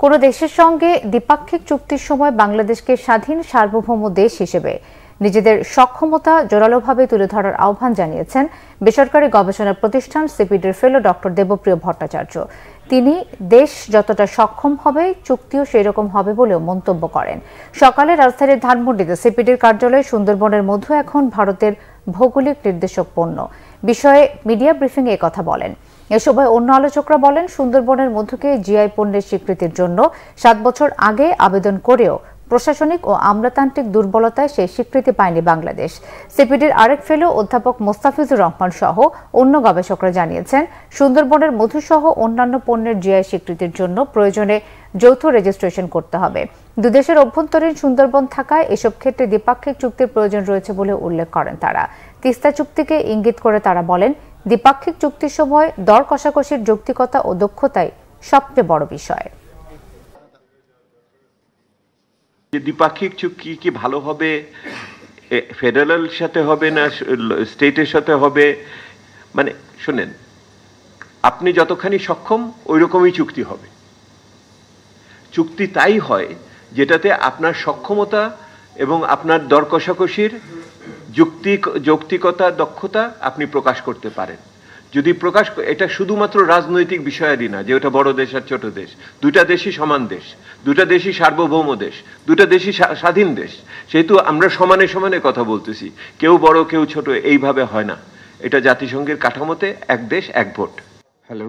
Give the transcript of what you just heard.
কোনো দেশের সঙ্গে দ্বিপাক্ষিক চুক্তির সময় বাংলাদেশকে স্বাধীন সার্বভৌম দেশ হিসেবে নিজেদের সক্ষমতা জোরালোভাবে তুলে ধরার আহ্বান জানিয়েছেন বেসরকারি গবেষণা প্রতিষ্ঠান সিপিডির ফেলো ডক্টর দেবপ্রিয় ভট্টাচার্য। তিনি দেশ যতটা সক্ষম হবে চুক্তিও সেই রকম হবে বলেও মন্তব্য করেন। সকালে রাজধানীর ধানমন্ডিতে সিপিডির কার্যালয়ে সুন্দরবনের মধু এখন ভারতের ভৌগোলিক নির্দেশক পণ্য বিষয়ে মিডিয়া ব্রিফিংয়ে একথা বলেন। এ সময় অন্য আলোচকরা বলেন, সুন্দরবনের মধুকে জিআই পণ্যের স্বীকৃতির জন্য 7 বছর আগে আবেদন করেও প্রশাসনিক ও আমলাতান্ত্রিক দুর্বলতায় সেই স্বীকৃতি পায়নি বাংলাদেশ। সিপিডির আরেক ফেলো অধ্যাপক মোস্তাফিজুর রহমান সহ অন্য গবেষকরা জানিয়েছেন, সুন্দরবনের মধু সহ অন্যান্য পণ্যের জিআই স্বীকৃতির জন্য প্রয়োজনে যৌথ রেজিস্ট্রেশন করতে হবে। দুদেশের অভ্যন্তরীণ সুন্দরবন থাকায় এসব ক্ষেত্রে দ্বিপাক্ষিক চুক্তির প্রয়োজন রয়েছে বলে উল্লেখ করেন তারা। তিস্তা চুক্তিকে ইঙ্গিত করে তারা বলেন, দ্বিপাক্ষিক চুক্তির সময় দর কষাকষির যৌক্তিকতা ও দক্ষতাই সবচেয়ে বড় বিষয়। দ্বিপাক্ষিক চুক্তি কি ভালো হবে, ফেডারেল সাথে হবে না স্টেটের সাথে হবে, মানে শুনেন, আপনি যতখানি সক্ষম ওই রকমই চুক্তি হবে। চুক্তি তাই হয় যেটাতে আপনার সক্ষমতা এবং আপনার দর কষাকষির যৌক্তিকতা দক্ষতা আপনি প্রকাশ করতে পারেন। যদি এটা শুধুমাত্র রাজনৈতিক বিষয়ারই না যে ওটা বড় দেশ আর ছোট দেশ, দুটা দেশই সমান দেশ, দুটা দেশই সার্বভৌম দেশ, দুটা দেশই স্বাধীন দেশ, সেহেতু আমরা সমানে সমানে কথা বলতেছি, কেউ বড় কেউ ছোট এইভাবে হয় না। এটা জাতিসংঘের কাঠামোতে এক দেশ এক ভোট। হ্যালো।